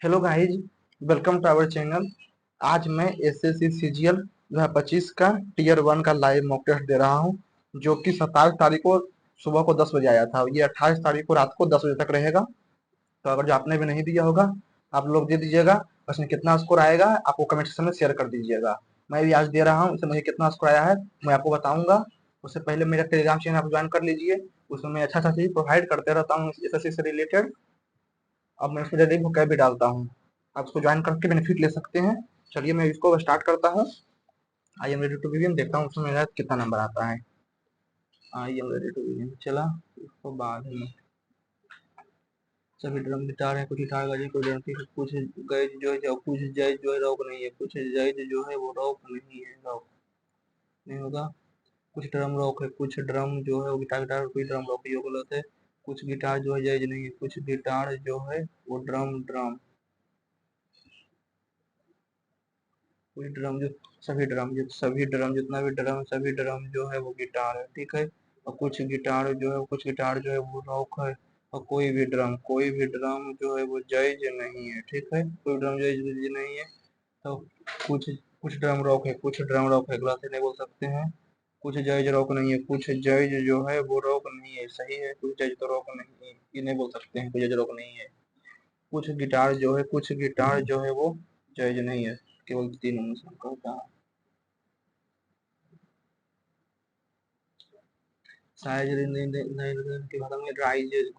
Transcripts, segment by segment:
Hello guys, welcome to our channel. आज मैं SSC CGL 2025 का टीयर 1 का लाइव मॉक टेस्ट दे रहा हूं, जो कि 27 तारीख को सुबह को 10 बजे आया था। ये 28 तारीख को रात को 10 बजे तक रहेगा। तो अगर जो आपने भी नहीं दिया होगा, आप लोग दे दीजिएगा। उसमें कितना स्कोर आएगा आपको कमेंट सेक्शन में शेयर कर दीजिएगा। मैं भी आज दे रहा हूँ, इसमें मुझे कितना स्कोर आया है मैं आपको बताऊंगा। उससे पहले मेरा टेलीग्राम चैनल आप ज्वाइन कर लीजिए। उसमें मैं अच्छा चीज प्रोवाइड करते रहता हूँ एसएससी से रिलेटेड। अब मैं इसमें डेली vocab भी डालता हूँ। आप इसको ज्वाइन करके बेनिफिट ले सकते हैं। चलिए मैं इसको स्टार्ट करता हूँ। I am ready to begin, देखता हूँ उसमें मेरा कितना नंबर आता है। I am ready to begin चला। इसको बाद में सभी ड्रम गिटार है, कुछ गिटार बजे, कोई ड्रम की कुछ गैज जो है, कुछ जैज जो है रॉक नहीं है, कुछ जैज जो है वो रॉक नहीं है, रॉक नहीं होगा। कुछ ड्रम रॉक है, कुछ ड्रम जो है वो गिटार गिटार, कोई ड्रम रॉक ही गलत है। कुछ गिटार जो है जैज नहीं है, कुछ गिटार जो है वो ड्रम ड्रम, कोई ड्रम जो सभी ड्रम जितना भी ड्रम सभी ड्रम जो है वो गिटार है, ठीक है। और कुछ गिटार जो है वो रॉक है। और कोई भी ड्रम जो है वो जैज नहीं है, ठीक है। कोई ड्रम जैज नहीं है। तो कुछ कुछ ड्रम रॉक है, कुछ ड्रम रॉक है, गलत है, नहीं बोल सकते हैं। कुछ जैज रॉक नहीं है, कुछ जैज जो है वो रॉक नहीं है, सही है। कुछ जैज तो रॉक नहीं है, ये नहीं बोल सकते हैं, कुछ जैज रॉक नहीं है। कुछ गिटार जो है वो जैज नहीं है। केवल तीन अनुसार कहता है। साइज नहीं के बाद में राइजेज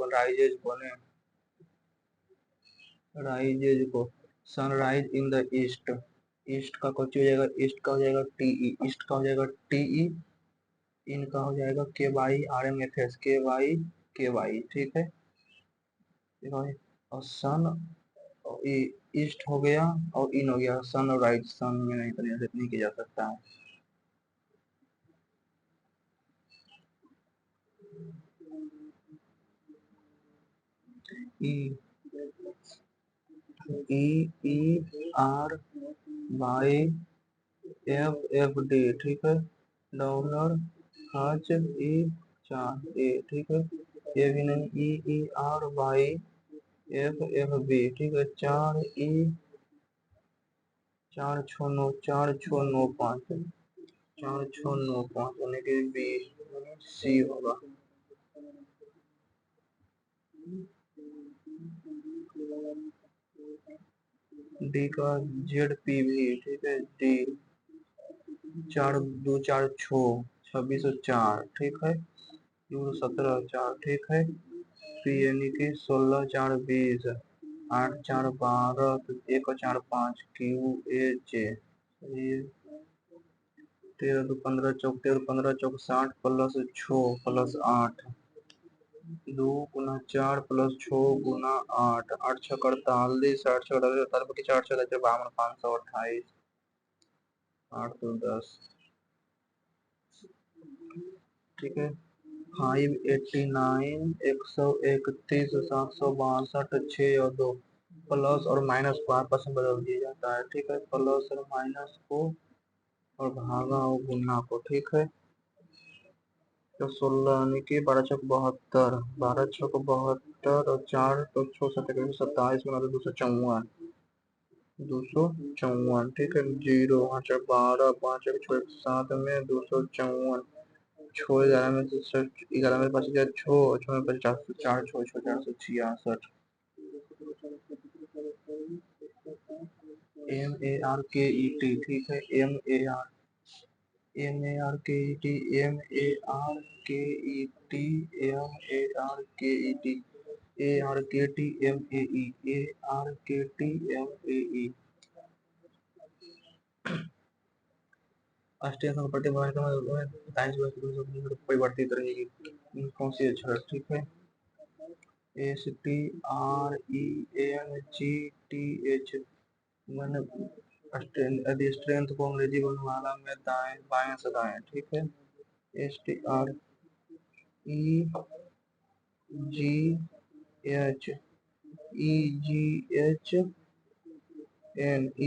को sunrise in the east. East का कुछ हो जाएगा, ईस्ट का हो जाएगा टीई, ईस्ट का हो जाएगा टीई। इनका हो जाएगा KYRMFS, के वाई, ठीक है। और सन, ईस्ट हो गया और इन हो गया, सनराइज, सन में नहीं परिभाषित नहीं किया जा सकता है। ई ई ई आर वाई FFD, ठीक है। डॉलर हज ई 4 ए, ठीक है। ये भी नहीं, EERYFFB, ठीक है। 4 6 9 4 6 9 5 यानी कि बी सी होगा। डी का ZPV, ठीक है। डी 4 2 4 6 2604, ठीक है। यू 17 4, ठीक है। पी यानी कि 16 4 20, 8 4 12, 1 4 5 QAJ। 13 2 15 चौक 60 प्लस 6 प्लस 8, 2 गुना 4 प्लस 6 गुना 8, 8 6 48, 8 6 48, 48 528, 8 2 10, ठीक है। 589, 131, 762, 6 और 2, प्लस और माइनस को आपस में बदल दिया जाता है, ठीक है। प्लस और माइनस को और भागा और गुना को, ठीक है। तो 16 यानी कि 12 6 72, 12 6 72 और 4 तो 6 7 27, गुना 254, 254, ठीक है। 0 5 12, 5 1 6 7 में 254, 6 11 में 11 में 5 6 में 50, 4 6 6 466, MARKET, ठीक है। MARKET, परिवर्तित रहेगी, कौन सी अक्षर, ठीक है। STRENGTH, मैंने यदि स्ट्रेंथ को अंग्रेजी वर्णमाला में दाएं बाएं से दाएं, ठीक है। STREGHN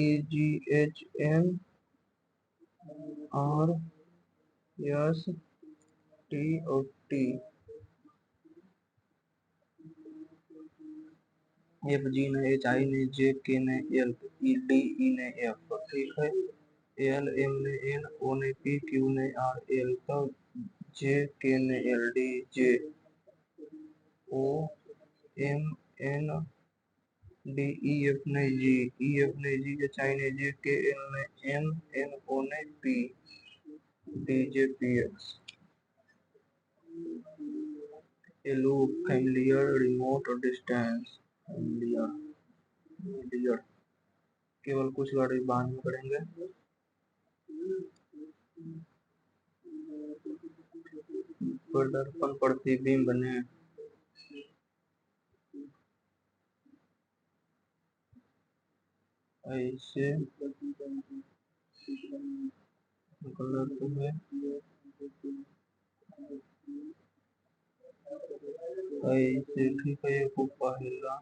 EGHN RST, F G ने एच, आई ने जे, के ने एल, ई डी ई ने एफ, ठीक है। एल एम ने एन, ओ ने पी, क्यू ने आर, एल तो जे, के ने L, D J, O M N, D E F ने जी, ई एफ ने जी, एच आई ने जे, के एल ने एम, एन ओ ने P, D J P X. एलो फैमिलियर, रिमोट और डिस्टेंस, फैमिलियर, केवल कुछ गाड़ी बाद में करेंगे। प्रदर्पण प्रतिबिंब ने ऐसे गलत है, ऐसे ठीक है, ये को पहला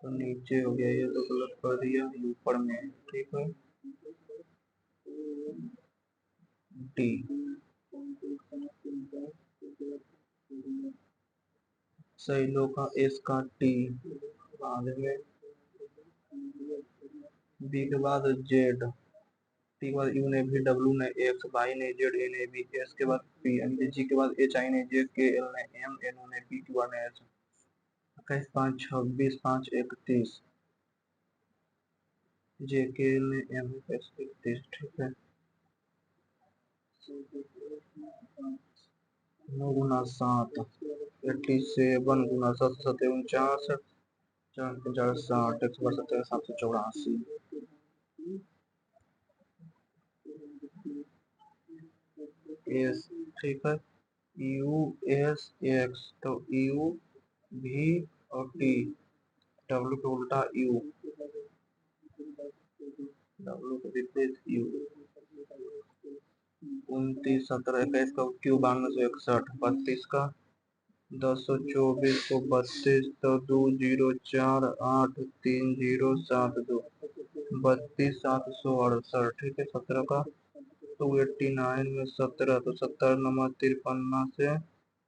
तो नीचे हो गया, ये तो गलत कर दिया, ऊपर में ठीक है। डी सही लो का एस का टी, बाद में बी के बाद जेड, टी के बाद यू ने भी, डब्ल्यू ने एक्स, वाई ने जेड, ए ने बी, एस के बाद पी, एन जी के बाद एच, आई ने जे, के एल ने एम, एन ओ ने पी, क्यू आर ने एस। 21, 5, 26, 5, 31, जे के एल ने एम, एस 31, ठीक है। 9 गुना 7, 87 गुना 7, 49, 4, 60, 170, 784, एस ठीक है। यू एस एक्स तो यू भी और टी, डब्ल्यू के उल्टा यू, डब्ल्यू के विपरीत यू। 29, 17, 21 का क्यू, 92, 161, 32 का 10, 24 को 32 तो 2, 0, 4, 8, 3, 0, 7, 2, 32, 768, ठीक है। 17 का 289 में 17 तो 70 नंबर 53 से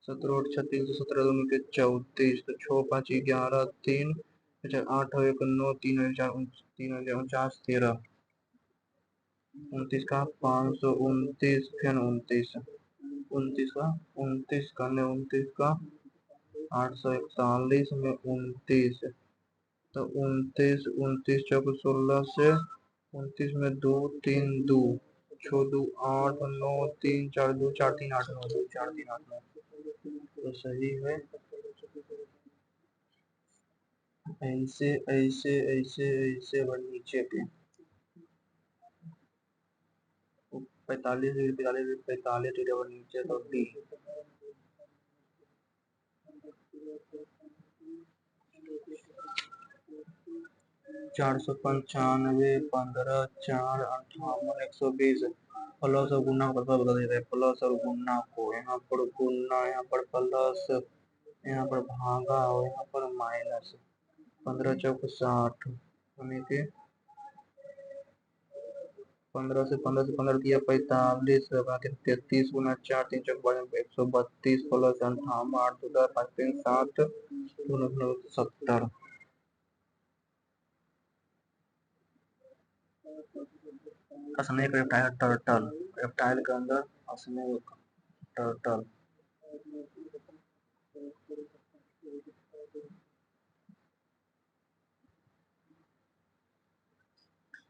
17 और 36 तो 17 दोनों के 34 तो 6, 5, 11, 3, 8, 1, 9, 3, 49, 13, 29 का 529, फिर 29, 29 का 29 का 29 का 841 में 29 तो 29, 29 चौक 16 से 29 में 2, 3, 2, 6, 2, 8, 9, 3, 4, 2, 4, 3, 8, 9, 2, 4, 3, 8, 9 तो सही है। ऐसे ऐसे ऐसे ऐसे और नीचे पे 45, 45, 45 और नीचे तो डी। 495, 15, 4, 58, 120 प्लस और गुना को बता देते हैं, प्लस और गुना को, यहाँ पर गुना, यहाँ पर प्लस, यहाँ पर भागा और यहाँ पर माइनस। 15 चौक 60, यानी कि 15 से 15 दिया 45, 33 गुना 4, 3 चौक 132 plus 58, 8, 2, 5, 3, 7, 70। Snake reptile, turtle, reptile के अंदर स्नेक, टर्टल।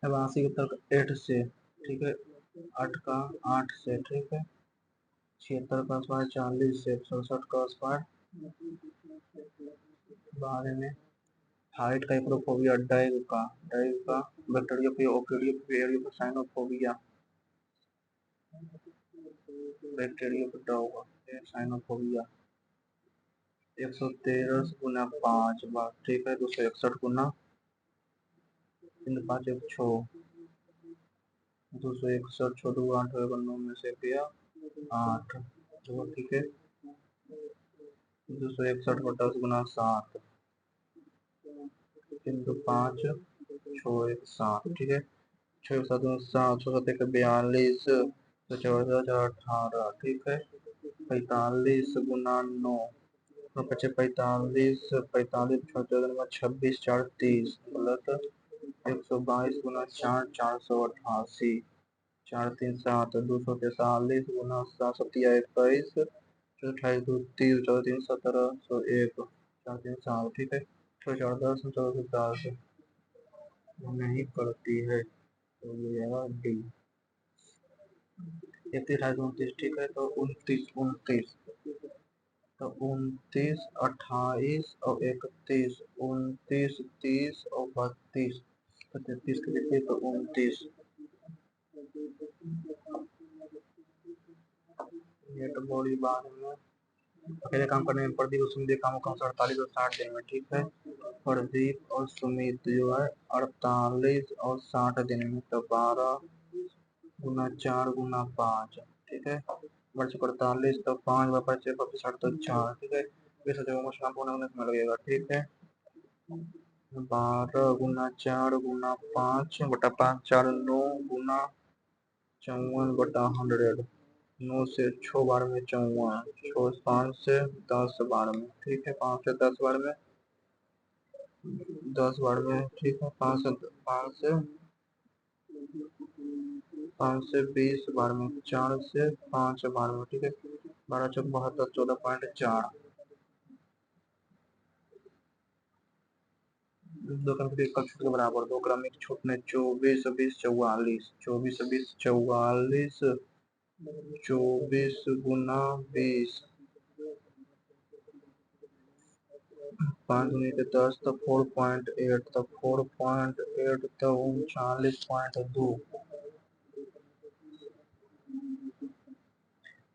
नवासी के तक 8 से, ठीक है। 8 का 8 से, ठीक है। 76 का स्क्वायर 40 से, 67 का स्क्वायर बारे में। हाइट का एक्रोफोबिया, डाइव का बैक्टीरियोफिया, ओकेरियोफिया, साइनोफोबिया, बैक्टीरियोफिटा, साइनोफोबिया। 113 गुना 5 बार, ठीक है। 261 गुना 3, 5, 1, 6, 261, छोटू 8, 9 में से गया 8, तो ठीक है। 261 को 10 गुना 7, 3, 2, 5, 6, 1, 7, ठीक है। 6, 7, 7, 7, 1, 42, तो 14, 18, ठीक है। 45 गुना 9, पचे 45, 45 14 26 4 30 गलत। 122 गुना 4 488, 4 3 7 243 गुना 7 7 21 28 2 30 14 3 17 101 4 3 7 ठीक है। तो 4 10 14 10 नहीं करती है तो ये आएगा डी। 31 28 29 ठीक है। तो 29 29 तो 29 28 और 31 29 30 और 32 तो 33 के लिखिए तो 29 ये तो बड़ी बात है। अकेले काम करने में प्रदीप और सुमित काम को 48 और 60 दिन में ठीक है। प्रदीप और सुमित जो है 48 और 60 दिन में तो 12 गुना 4 गुना 5 ठीक है। वर्ष 48 तो 5 बराबर 6 60 तो 4 ठीक है। 20 जगह को शाम होने में लगेगा ठीक है। 12 गुना 4 गुना 5 बटा 5 4 9 गुना 54 बटा 100 9 से 6 बार में 54 6 5 से 10 बार में ठीक है। 5 से 10 बार में 10 बार में ठीक है। 5 से 20 बार में 4 से 5 बार में ठीक है। 12 चौक 72 14.4 दो क्रमिक का छूट के बराबर। दो क्रमिक छूट में 24 20 44 24 20 44 24 गुना 20 5 गुने के 10 तो 4.8 तो 4.8 तो 39.2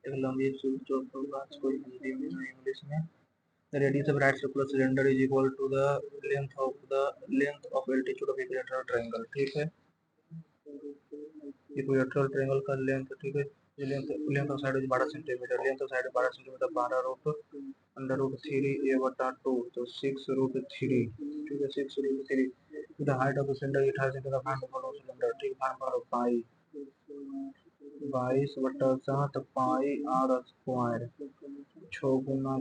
एक लंबी सूत्र जो कोई हिंदी में इंग्लिश में the radius of right circular cylinder is equal to the length of altitude of equilateral triangle ठीक है। इक्विलेटरल ट्रायंगल का लेंथ ठीक है। Length of side 12 centimetre length of side 12 centimetre 12 root under root 3 A बटा 2 तो 6 root 3 ठीक है। 6 root 3 the height of the cylinder 28 centimetre find the cylinder ठीक फाइंड करो पाई 22 बटा 7 पाई आर स्क्वायर 6 गुना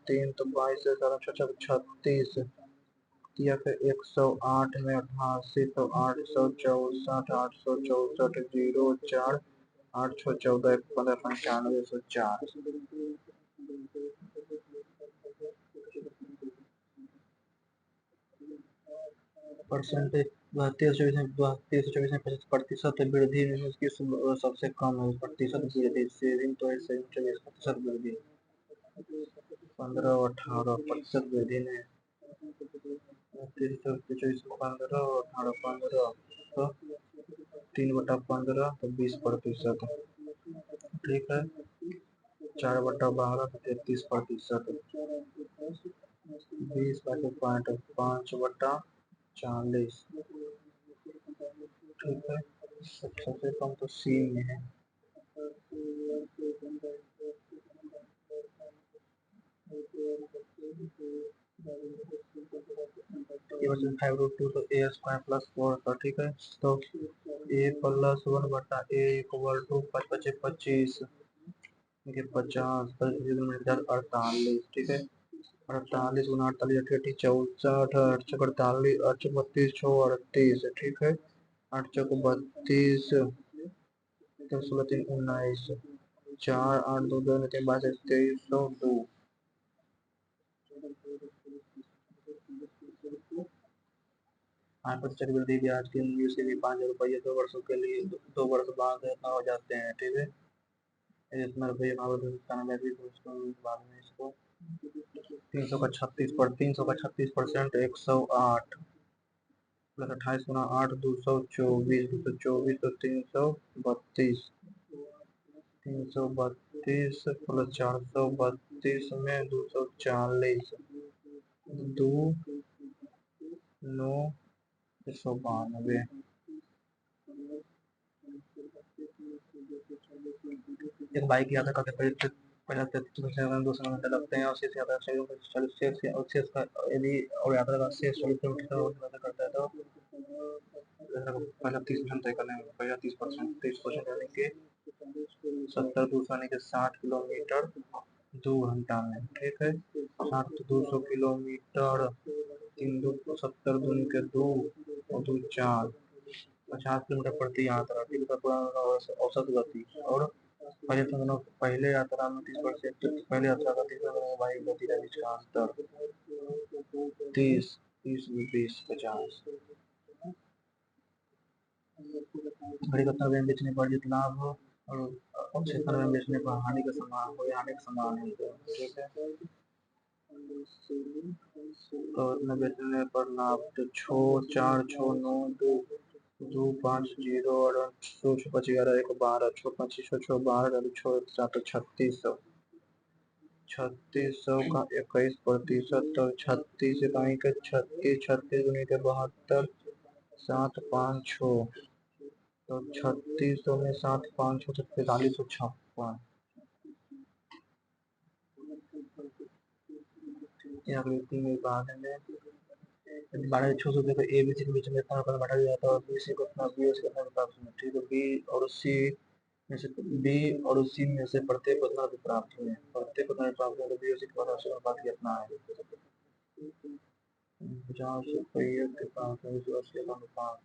3 तो 22 से 36 या फिर 108 में 88 तो 864 864 04 814 15 95 परसेंटेज 32 24 में 25% वृद्धि में इसकी सबसे कम है प्रतिशत वृद्धि सेविंग तो 24% वृद्धि 15 18% वृद्धि ने 15 18 15 तो 3/15 तो 20% ठीक है। 4/12 तो 33% 20/5/40 ठीक है। सबसे कम तो सी में है। ये बचा 5√2 तो ए स्क्वायर प्लस 4 था ठीक है। तो ए प्लस 1 बटा ए इक्वल टू 5 बचे 25 ये 50 48 ठीक है। 48 गुना 48 अठेठी 64 8 छक 48 8 छक 32 6 38 ठीक है। 8 छक 32 तो 16 3 19 4 8 2 2 3 22 2302 यहाँ पर चक्रवृद्धि ब्याज के मूल्य से भी 5,000 रुपये 2 वर्षों के लिए 2 वर्ष बाद हो जाते हैं ठीक है। इतना रुपये बाद में इसको 300 का 36 पर 300 का 36% 108 प्लस 28 गुना 8 224 224 तो 332 332 प्लस 432 में 240 2 9 192 एक बाइक यात्रा करते पहले 200 घंटे लगते हैं और शेष यात्रा 40 और शेष का यदि और यात्रा का शेष 40 किलोमीटर करता है तो पहला 30% तय करने में पहला 30% यानी कि 70 दूसरा यानी कि 60 किलोमीटर 2 घंटा में ठीक है। सात 200 किलोमीटर, 3 2 70 दूनी के 2 और 2 4, 50 किलोमीटर प्रति यात्रा, ठीक है। औसत गति और पहले यात्रा में 30%, पहले यात्रा का 30% वायु गति का बीच का अंतर 30 30 20 50। घड़ी का समय बेचने पर जितना लाभ हो और क्षेत्र में बेचने पर हानि का समान हो या हानि का समान है, ठीक है। तो में बेचने पर लाभ तो 6 4 6 9 2 2 5 0 और 2 6 5 11 1 12 6 5 6 6 12 6 7 3600, 3600 का 21%, तो 36 इकाई के 36 36 गुनी के 72 7 5 6, तो 3600 में 7 5 6 तो 4356। आकृति में बाद में 12 600 देखो ए बी सी के बीच में इतना रुपया बढ़ा दिया था और बी सी को अपना बी सी को प्राप्त हुआ, ठीक है। बी और सी में से बी और सी में से प्रत्येक को उतना प्राप्त हुए, प्रत्येक को उतना प्राप्त हुआ, तो बी और सी के बाद से बात कितना है 50 रुपये के पास है, इस वर्ष के अनुपात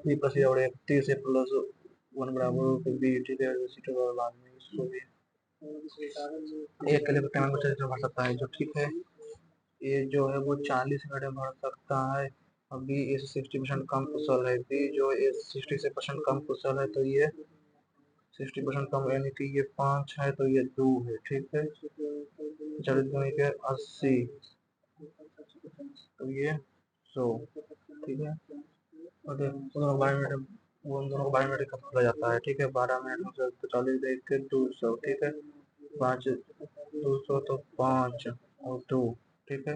बी प्लस और 31 प्लस 1 बराबर बी, ठीक है। इसी के बाद में इसको भी एक के लिए पेमेंट बचा जो भर सकता है, जो ठीक है। ये जो है वो 40 मिनट में भर सकता है। अभी ये 60% कम कुशल है, बी जो ये 60% कम कुशल है, तो ये 60% कम, यानी कि ये 5 है तो ये 2 है, ठीक है। 40 के 80, तो ये 100, ठीक है। और दोनों 12 मिनट, वो दोनों 12 मिनट का खोला जाता है, ठीक है। 12 मिनट में तो 40 देख के 200, ठीक है। 5 200 तो 5 और 2, ठीक है।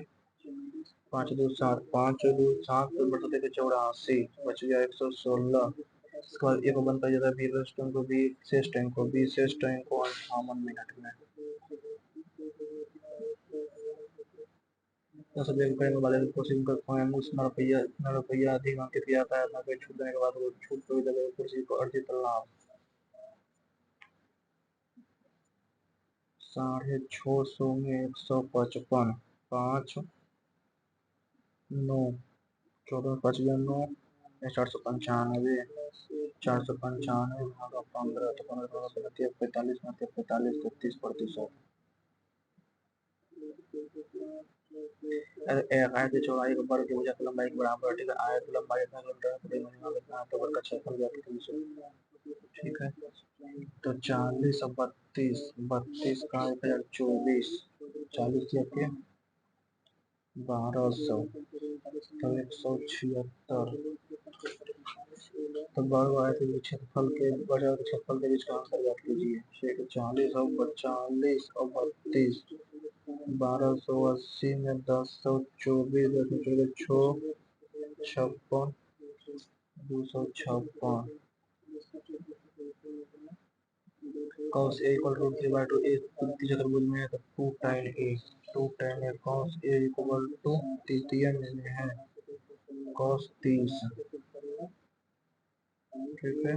5 2 7, 5 2 7 तो बटा देखे 84, बच गया 116। इसके बाद एक बनता जाता है बी रेस्टोरेंट को, बी शेष टाइम को, बी शेष टाइम को 58 मिनट में। दस रुपये में वाले कुर्सी का रुपया अधिक अंकित किया जाता है, 90 छूट देने के बाद वो छूट को जगह कुर्सी को अर्जित लाभ 650 में 155, 5 9 14 5 9 495, 495 भागा 15, तो 15 45 45 33%। आयत की चौड़ाई को वर्ग की भुजा की लंबाई के बराबर, ठीक है। आयत की लंबाई इतना किलोमीटर तो वर्ग का क्षेत्रफल ज्ञात कीजिए, ठीक है। तो 40 और 32, 32 का 1024, 40 के 1200, तो 176, तो वर्ग आयत के क्षेत्रफल के क्षेत्रफल के बीच का अंतर ज्ञात कीजिए। 40 और 40 और 32, 1280 में 1024, 56, 256, cos a इक्वल टू 3/2, ए चतुर्भुज में है तो 2 tan a, 2 tan a cos a equal to तृतीय में है cos 30, ठीक है।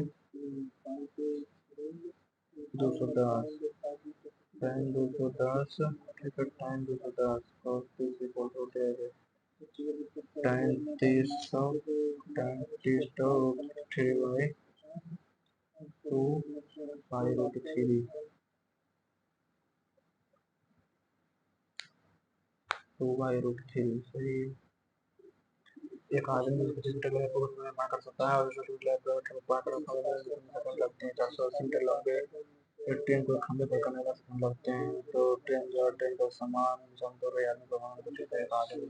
210 tan 210, ठीक है। tan 210 cos 30 equal to tan 300, tan 300 3/2 √3, 2/√3, सही। एक आदमी 25 मीटर लंबे पोस्ट में पार कर सकता है और 100 फीट पार कर लगते हैं। 480 मीटर लंबे एक ट्रेन को खंभे पर करने का समय लगते हैं, तो ट्रेन को समान समतुल्य यानी भगवान को ठीक है। एक आदमी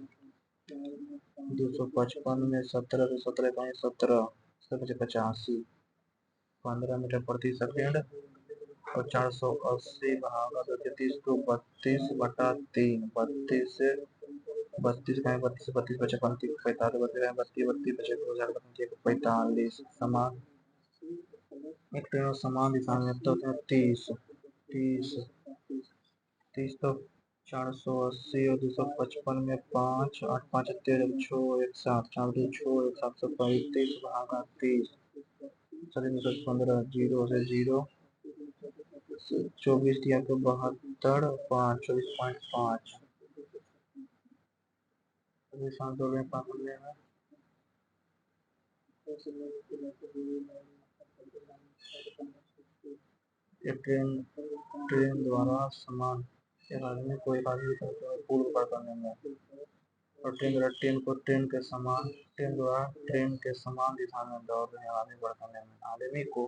255 में 17 से 17 का 17 85, 15 मीटर प्रति सेकेंड, और 480 भागा 30 तो 32/3, 32 से 32 का 32 32 बचे 35 45 32 32 बचे 2045 समान, एक ट्रेन समान दिशा में तो 30 30 30 तो 480 और 255 में 5 8 5 13 6 1 7 4 2 6 1 735 भागा 30, चलिए 15 जीरो से जीरो 24 दिया तो 72 5 24.5 अभी 5 में ये ट्रेन ट्रेन द्वारा सामान एक आदमी को एक आदमी पूर्व पर करने में और ट्रेन द्वारा ट्रेन द्वारा ट्रेन के समान दिशा में दौड़ रहे आदमी पर करने में आदमी को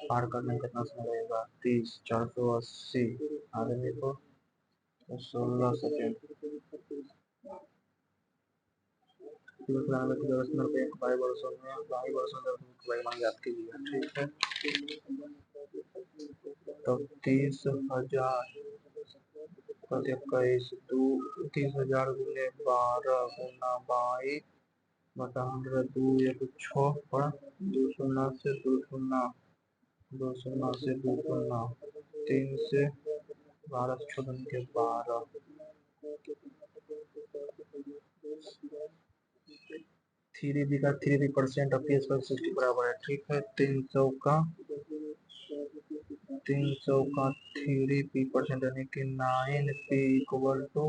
पार करने में कितना समय लगेगा 30 480 आदमी को 16 सेकेंड बाई वर्षों में मान याद कीजिएगा ठीक है। तो 30,000 21 दो 30,000 गुने 12 गुना बाई बटा 100 दो एक छः पर दो शून्य से दो शून्य 3 से 12 से छोड़ के 12 थ्री बी का 3% और पी पर 60 बराबर है ठीक है। 300 का 3p% यानी कि 9p equal to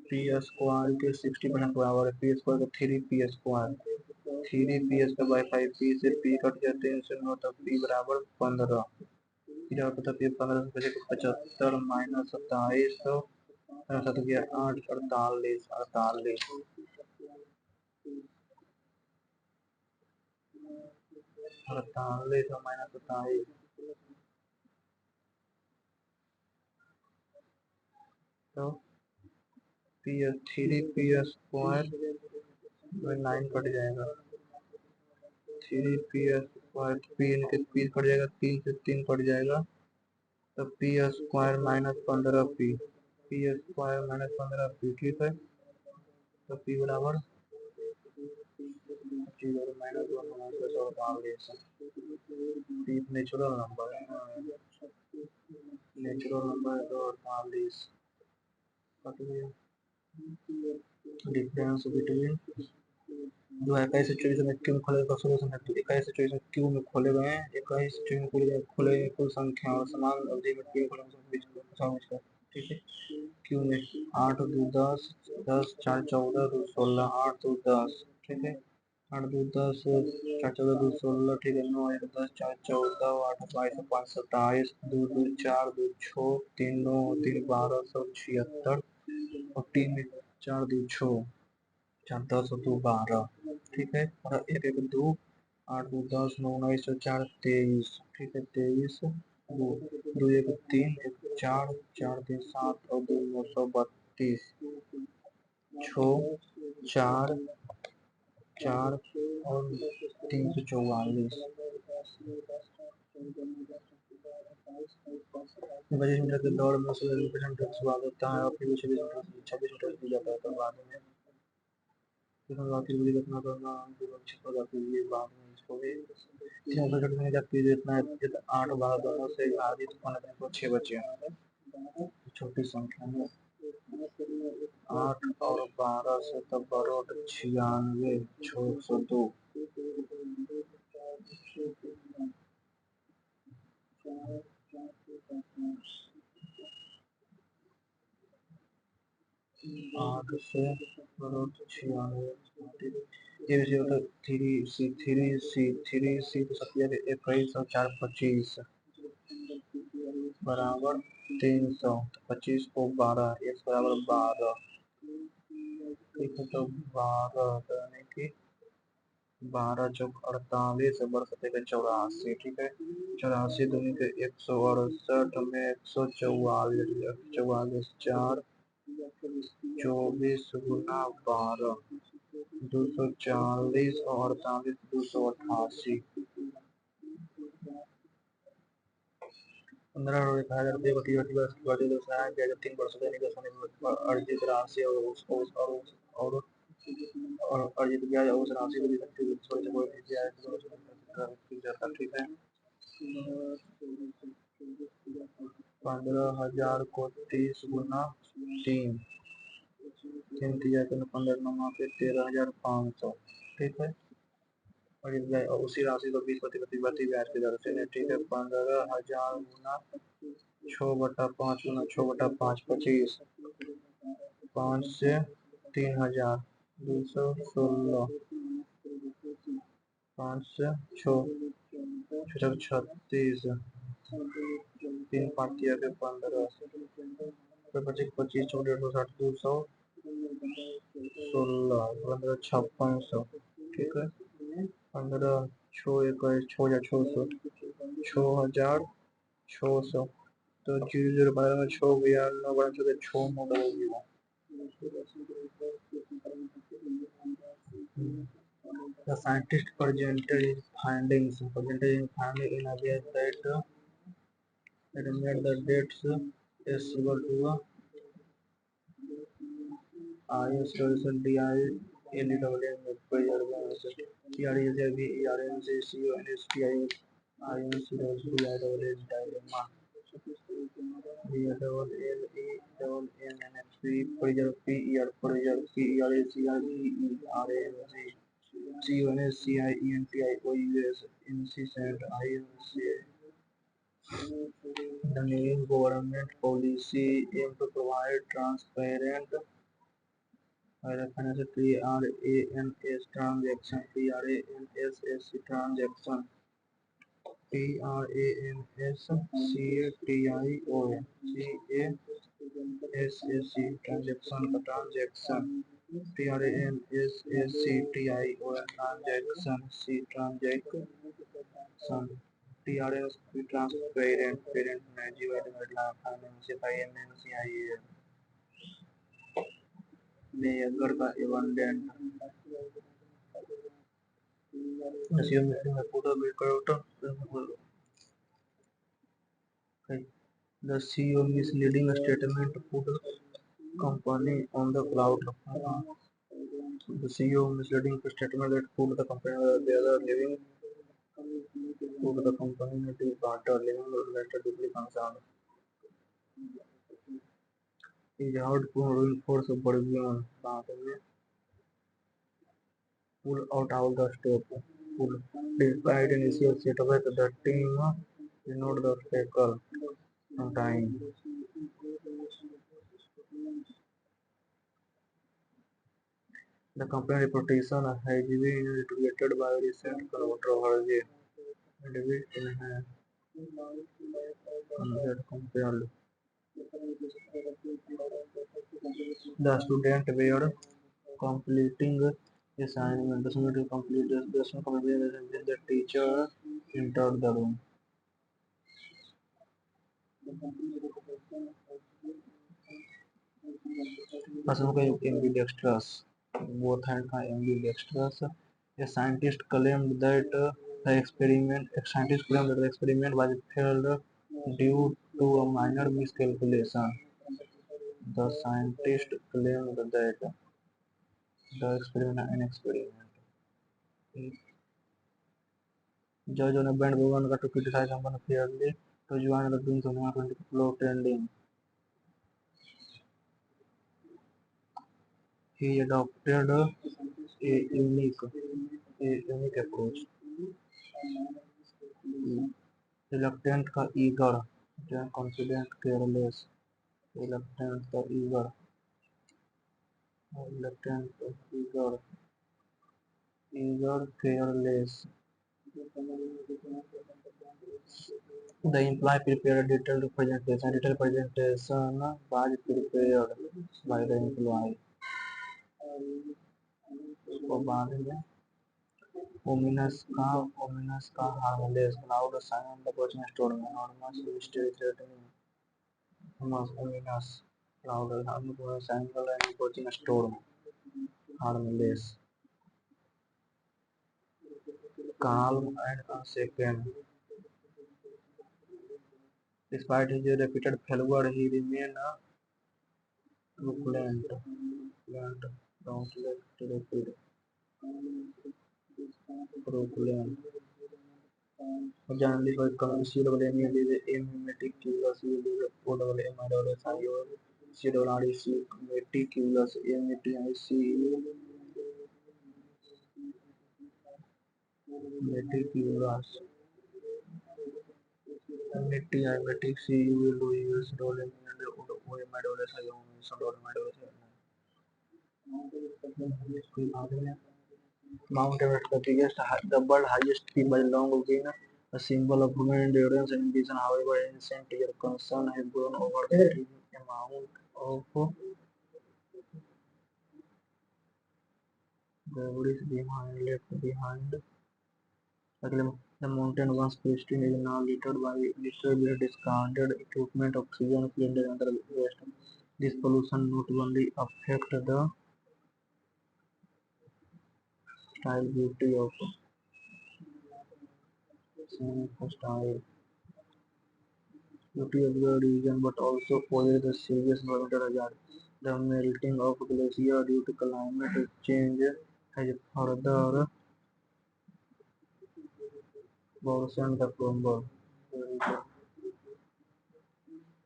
P square के 60% बराबर है। पी स्क्वायर का 3p square 3p square by 5p से p कट गया 3 से 9 तक p बराबर 15 फिर 15 से 75 माइनस 27 तो 7 गया 8 48 48 48 माइनस 27 तो पी 3p स्क्वायर में 9 कट जाएगा 3p स्क्वायर पी कट जाएगा 3 से 3 कट जाएगा तो P square minus 15p P square minus 15p ठीक है। तो पी बराबर 0 minus 1 minus 48 P natural number है तो 48 कट गया डिफरेंस बिटवीन जो है 21 में क्यों खोले का सोल्यूशन है। तो 21 में क्यों में खोले गए हैं 21 में खोले गए कुल संख्या और समान अवधि में क्यों खोले ठीक है। क्यों में 8 2 10 10 4 14 2 16 8 2 10 ठीक है 8 2 10 4 14 2 16 ठीक है 9 1 10 4 14 8 22 5 27 2 2 4 2 6 3 9 3 12 76 और 3 4 2 6 4 10 2 12 ठीक है और 1 1 2 8 2 10 9 19 4 23 ठीक है 23 2 2 1 3 1 4 4 3 7 और 2 932 6 4 4 और 344 25 मीटर की दौड़ में 16 स्वागत होता है और फिर 26 मीटर दी जाता है तो बाद में कितना करना ये बाद में इसको भी 3 में जाती है जितना 8 12 दोनों से आधी तो 6 बचे छोटी संख्या में 8 और 12 से तब बरोट 96 602 8 से बरोट 96 ये भी होता 3c तो 21 और 4 25 बराबर 300 25 को 12 x बराबर 12 ठीक है। तो 12 यानी कि 12 चौक 48 बढ़ सकते 84 ठीक है 84 दूनी के 168 में 144 44 4 24 गुना 12 240 और 48 288 15 1000 रुपये बटी व्यवसाय ब्याज 3 वर्षों देने के अर्जित राशि और अर्जित ब्याज उस राशि को ठीक है 15,000 को 30 गुना 3 3 3 15 9 13,500 ठीक है और और उसी राशि को 20% ब्याज की दर से ठीक है। 15,000 गुना 6/5 गुना 6/5 25 5 से 3,000 216 5 से 36 तीन 5 किया के 15 25 25 160 216 15 5600 ठीक है। 15 6 21 6 या 600 6,600 तो 00 में 6 गया 9 बड़ा 6 मॉडल होगा। The scientist presented his findings in a way that made the dates accessible to IS solution DI LWM dilemma pressure the new government policy aim to provide transparent financial TRANS transaction transparent parent Niagara abundant assume a photo the CEO misleading statement put company on the cloud. The CEO misleading statement that put the company they are living put the company to barter living related deeply concerned. He had to reinforce Bergman pull out all the step. Pull despite initial setback the team ignored the obstacle some time. The company reputation has been deteriorated by recent controversy. David Inham compared the student were completing assignment. The student to complete the assignment when the teacher entered the room. Person who can be dexterous. Both hands are ambidextrous. A scientist claimed that the experiment was failed due to a minor miscalculation. The scientist claimed that the experiment an experiment. Judge on a band woman got to criticize someone fairly to join the doing something 20 flow trending. He adopted unique a unique approach. Reluctant का eager, confident, careless. Reluctant का eager, reluctant, eager, careless. The employee prepared a detailed presentation. Detailed presentation was prepared by the employee. उसको बाद में ominous का harmless loud sign the person store में enormous mystery threatening ominous loud harmless sign the person store में harmless calm and unshaken. Despite his repeated failure, he remained truculent. Don't let repeat. Truculent. Generally, for CWM is meticulous, CWREC, meticulous, METIC, meticulous, मेटिक C U लुइस डोलेम एंड ओएमाडोलस आयोन डोलेमाडोलस कोई भाग नहीं। Mount Everest, the biggest, the world highest peak by a long been a symbol of human endurance and ambition. However, ancient year concern has grown over the amount of debris behind left behind. Again, the mountain once pristine is now littered with discarded equipment, oxygen cylinder and other waste. This pollution not only affect the style beauty of scenic style beauty of the region, but also poses a serious environmental hazard. The melting of glaciers due to climate change has further worsened the problem,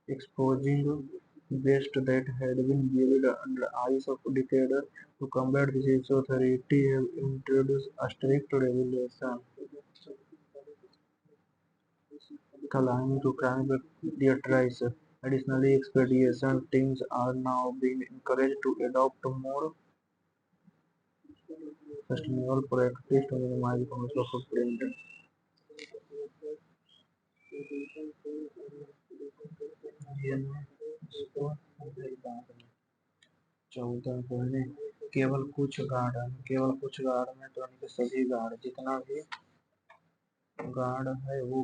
exposing waste that had been buried under ice for decades. To combat this issue, authorities have introduced a strict regulation climate detritus. Additionally, expedition teams are now being encouraged to adopt more sustainable practices to minimize environmental footprint. ये ना इसको चौदह पहले केवल कुछ guard में तो उनके सभी गार्ड जितना भी गार्ड है वो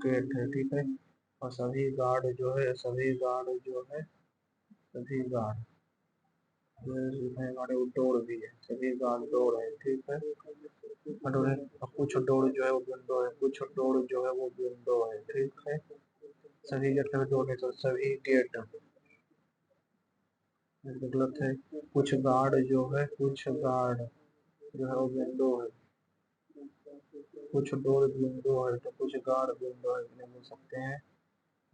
गेट है, ठीक है। और सभी गार्ड जो है इसमें हमारे वो डोर भी है, सभी गार्ड डोर है, ठीक है। डोर है और कुछ डोर जो है वो विंडो है, कुछ डोर जो है वो विंडो है, ठीक है। सभी गेट का डोर है तो सभी गेट गलत है। कुछ गार्ड जो है वो विंडो है, कुछ डोर विंडो है तो कुछ गार्ड विंडो है, नहीं बोल सकते हैं।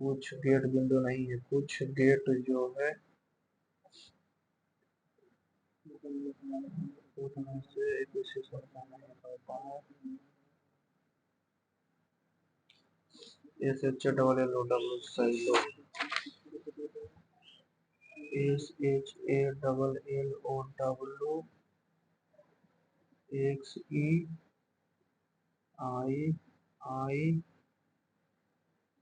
कुछ गेट विंडो नहीं है, कुछ गेट जो है उसमें से एक विशेष नहीं पाता है। S H double L O W shallow, S H A double L O W X E I I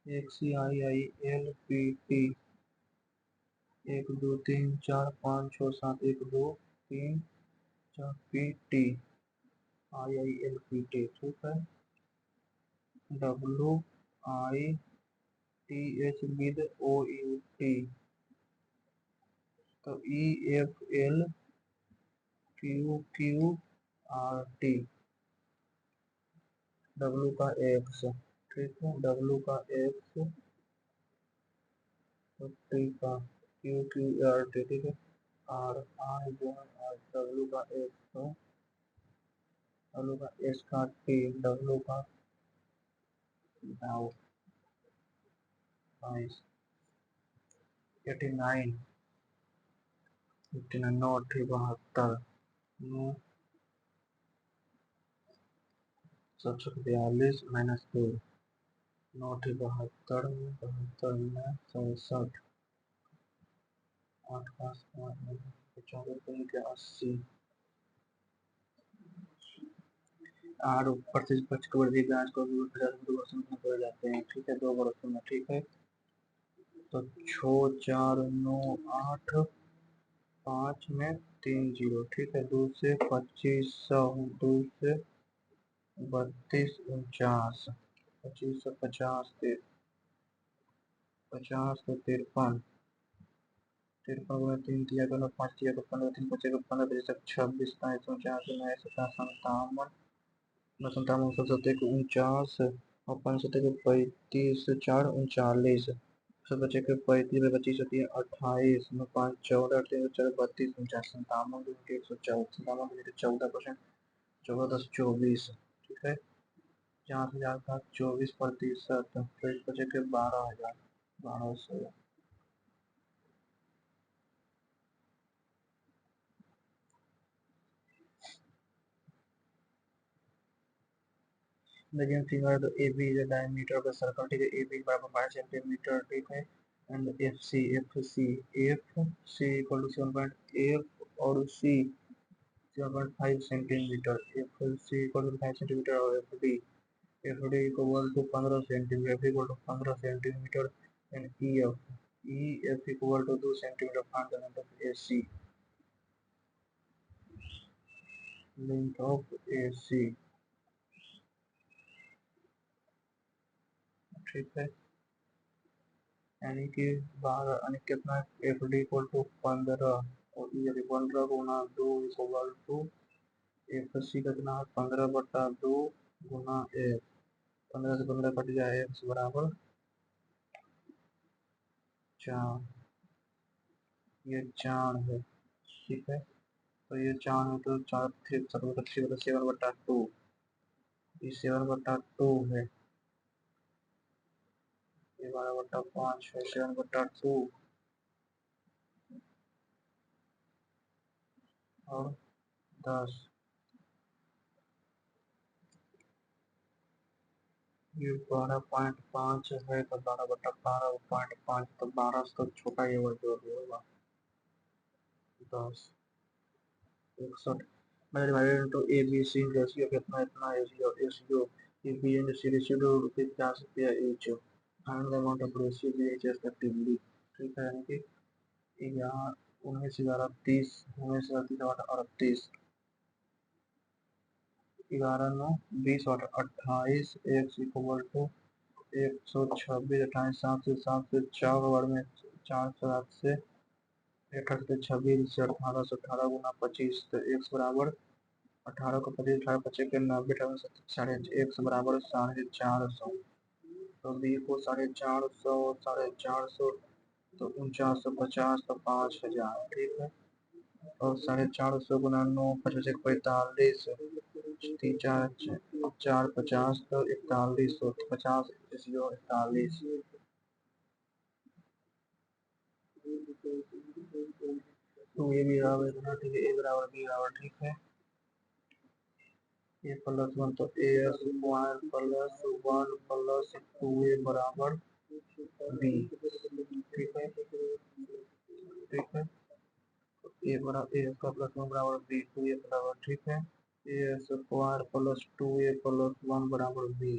X E I I L P T 1 2 3 4 5 6 7 1 2 3 4 P T I I L P T, ठीक है। W I T H with O U T, तो E F L Q Q R T, W का X, ठीक है। W का x और T का Q Q R T, ठीक है। आर आर जो है आर, डब्ल्यू का एक्स तो डब्ल्यू का एस का टी, डब्ल्यू का 89 89 72 9 742 -2 9 72 में 67 8 5 95 80 आर ऊपर से पक्ष को वर्दी जांच को भी 50 में कर जाते हैं, ठीक है। 2 बरसों में, ठीक है। तो 6 4 9 8 5 में 3 0, ठीक है। 2 से 2500, 2 से 32 49 2550 से 50 से 53 53 में 3 दिया दोनों 5 दिया तो 15 3 बचे को 15 बजे तक 26 27 49 9 57 57 सत्तर 49 और 5 सत्तर 35 4 39 सब बचे के 35 25 होती है 28 में 5 14 38 4 32 49 57 114 57 14%, 14 10 24, ठीक है। 4000 का 24%, फिर बचे के 12,000 1200। लेकिन फिगर तो A B is diameter of the circle, ठीक है, ए बी बराबर 5 सेंटीमीटर, ठीक है, and F C equal to 7 F और C 7.5 centimetre, F C equal to 5 centimetre और F D equal to 15 centimetre, F equal to 15 centimetre, and E F equal to 2 centimetre, find the length of A C, length of A C, ठीक है, यानी कि 12 यानी कितना, F D equal to 15 और E F 15 गुना 2 equal to F C कितना है 15/2 गुना एफ, 15 से 15 कट जाए, एक्स बराबर 4, ये 4 है, ठीक है, तो ये 4 है तो 4 7/2, ये 7/2 है, ये 12/5 है, 7/2 और 10, ये 12.5 है, तो 12/12.5, तो 12 से तो छोटा ये वर्ग जो भी होगा 10, 61, मैंने divided into A B C ratio कितना, इतना ratio A B and C ratio ₹50 each, find the amount of ratio B H respectively, ठीक है, यानी कि यहाँ 19 11 30, 19 38 38, 11 9 20 और 28, एक्स इक्वल टू 126, 28 7 से 4 वर्ग में 4 7 से 68 से 26 से 18 से 18 गुना 25, तो एक्स बराबर 18 को 25, 18 25 के 90, 18 एक्स बराबर 450, तो बी को 450, 450 तो 4950, तो 5000, ठीक है, और 450 गुना 9, 25 45, तीन चार 450, तो 4100, 50 41, तो ये भी बराबर इतना, ठीक है, ए बराबर बी बराबर, ठीक है, ए प्लस वन, तो ए स्क्वायर प्लस 1 प्लस 2 ए बराबर बी, ठीक है, ठीक है, ए बराबर ए का प्लस 1 बराबर बी, 2 ए बराबर, ठीक है, ए स्क्वायर प्लस 2 ए प्लस 1 बराबर बी,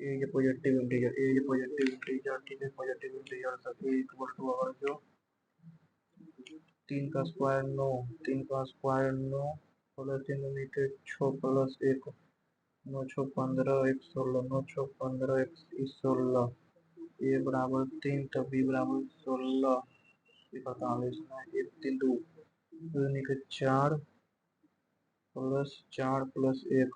ये पॉजिटिव इंटीजर, ये पॉजिटिव इंटीजर, ठीक है, पॉजिटिव इंटीजर तक ए इक्वल टू, अगर जो 3 का स्क्वायर 9, 3 का स्क्वायर 9 प्लस 3 नीचे 6 प्लस 1 9 6 15 1 16, 9 6 15 1 16, ए बराबर 3, तो बी बराबर 16, 45 में 1 3 2, नीचे 4 प्लस 4 प्लस 1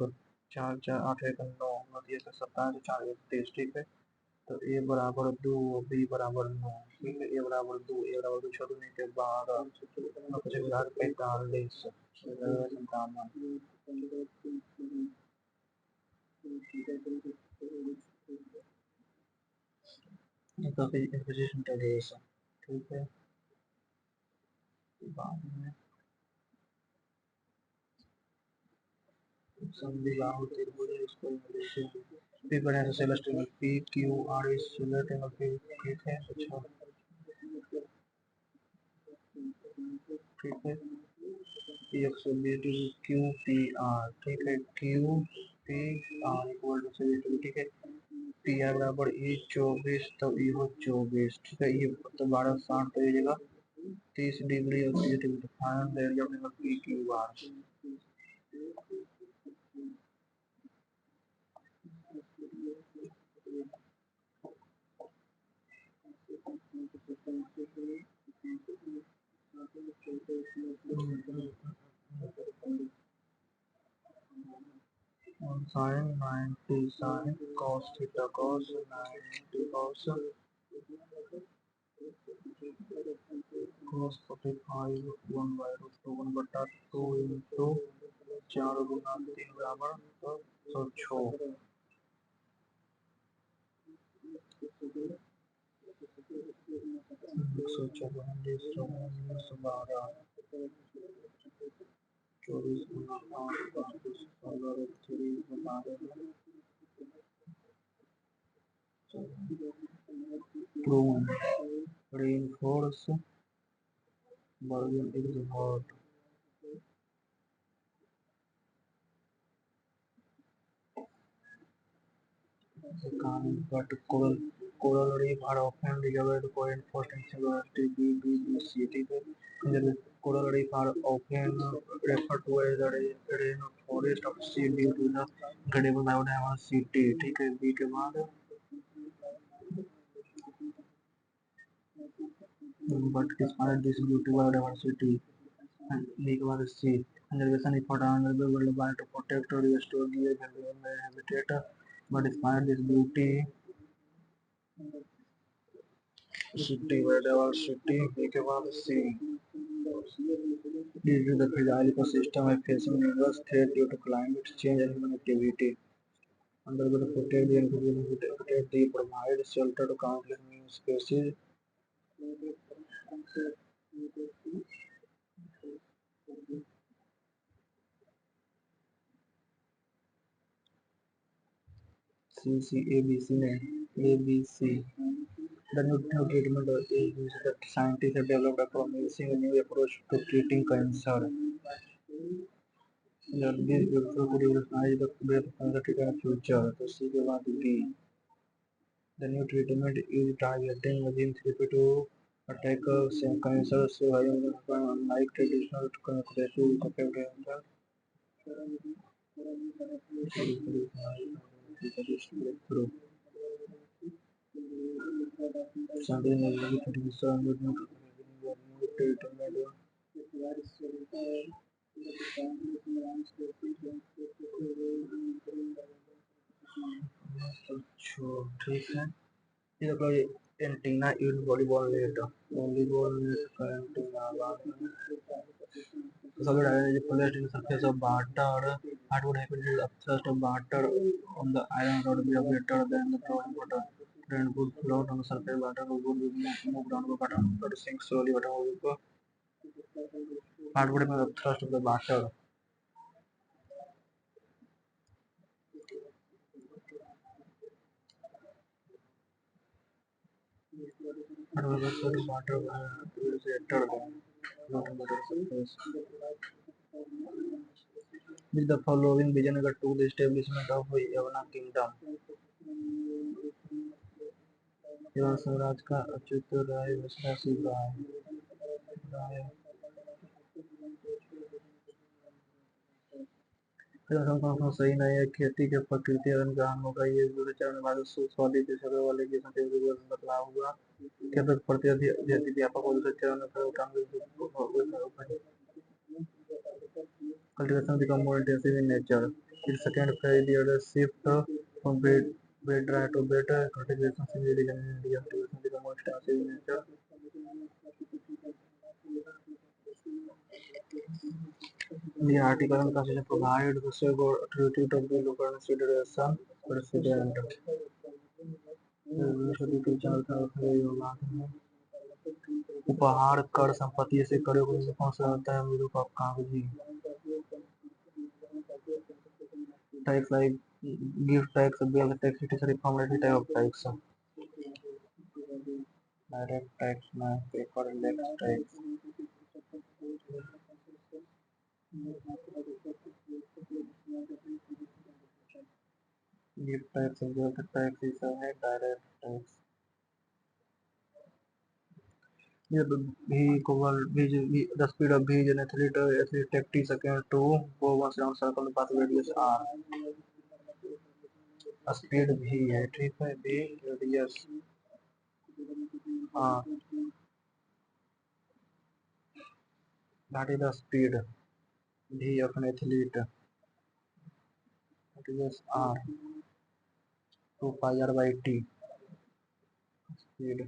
4 4 8 1 9, 27 4 31, ठीक है, तो ए बराबर 2, बी बराबर 9, ठीक है, ए बराबर 2, ए बराबर 2 छोड़ने के बाद 45 57, ठीक है, बाद में संधि बाहु त्रिभुज इसको इंग्लिश पी पर है सेलेस्ट angle P Q R is सेलेस्ट एंगल पी, ठीक है, अच्छा, ठीक है, X B Q P R, ठीक है, Q P R equal to 70, ठीक है, पी आर बराबर ई 24, तो ई हो 24, ठीक है, ये तो 1260, तो ये जगह 30 डिग्री और 30 degree, final area of angle P Q R, sine 90 sine cos theta cos 90 cos cos 45 1/2 into 4 गुना 3 बराबर तो 106, 154 12, 24 proven reinforce Bergen is hot. But coral reef are often reserved for enforcement similarity BBCT. Coral reef are often referred to as a rainforest of sea due to the incredible biodiversity. ठीक है B के बाद but despite this beauty biodiversity big बाद sea conservation effort are underway worldwide to protect or restore the habitat but despite this beauty city biodiversity big बाद sea due to the fragile ecosystem are facing numerous threats due to climate change and human activity. Underway to protect the habitat, they provide shelter to countless new species. CCABC ABC. The new treatment is used that scientists have developed a promising new approach to treating cancer. This breakthrough could revolutionize the way of cancer treatment in the future. तो C के बाद B. The new treatment is targeting gene therapy to attack cancer surviving unlike traditional chemotherapy cancer. Breakthrough. Something like traditional treatment. अच्छा ठीक है ये देखो ये antenna use volleyball net का antenna so solid iron is placed in the surface of water. What would happen is thrust of water on the iron rod will be greater than the flowing water. Current would float on the surface. Water would be moved down the bottom, but sink slowly. Water would go. What would happen the thrust of the water? What would happen the water will be greater than floating water surface. With the following Vijayanagara took the establishment of Yavana kingdom. यवन साम्राज्य का अच्युत राय विश्वासी राय सही नहीं है खेती के प्रकृति गहन होगा ये चरण बाद स्वादिष्ट जैसे वाले की संख्या बदलाव हुआ खेती प्रति व्यापक और दूसरे चरण cultivation become more intensive in nature. In second phase, the other shift from bed dry to bed cultivation in region in India. Cultivation become more extensive in nature. The article consists provide the several attributes of the local consideration president. उपहार कर संपत्ति से करों को कौन सा होता है मेरे को कागजी tax like gift tax, bill tax, it is a reformed type of tax. Direct tax, paper index tax. Gift tax and bill tax is a direct tax. Yeah, he covered the speed of V and athlete take T second to go once around circle the path radius R. Speed भी है ठीक है भी radius हाँ that is the speed भी अपने athlete radius R 2 pi R by T speed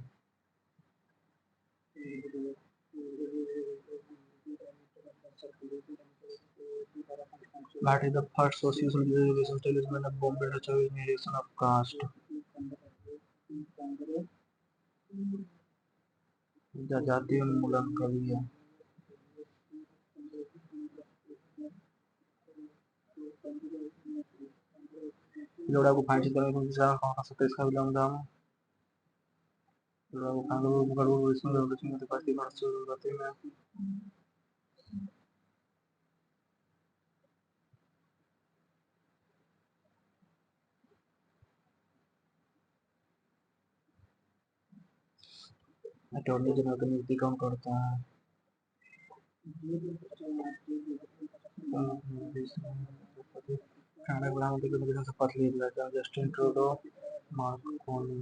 that is the first social regulation establishment of Bombay Determination of Caste जाति उन्मूलन कर दिया जोड़ा गुफाएं चित्र में इसका विलंब धाम जोड़ा गुफाएं गरुड़ विष्णु लक्ष्मी गति में अटॉर्नी जनरल की नियुक्ति कौन करता है? कनाडा प्रधानमंत्री के निर्देशन से शपथ लिया जस्टिन ट्रूडो मार्कोनी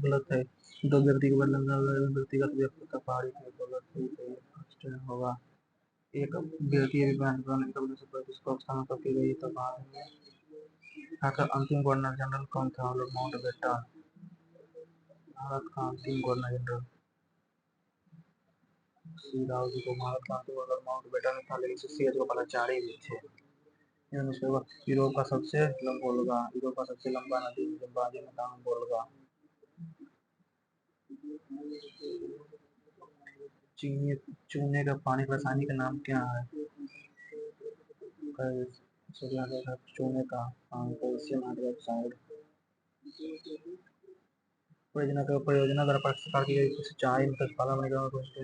गलत है। दो व्यक्ति के व्यक्तिगत व्यक्ति पहाड़ी गलत होगा। एक व्यक्ति स्थानांतरित की गई तो बाद में अंतिम गवर्नर जनरल कौन था? Mount batten. भारत का अंतिम गवर्नर जनरल श्री राव जी को भारत का अंतिम गवर्नर माउंट बेटन था, लेकिन सीएच को पलाचारी भी थे। यूरोप का सबसे लंबा नदी बाजी में नाम बोलगा। चूने का पानी रासायनिक नाम क्या है? चूने का पानी कैल्शियम हाइड्रोक्साइड। परियोजना द्वारा प्रकार की गई सिंचाई मत्स्य पालन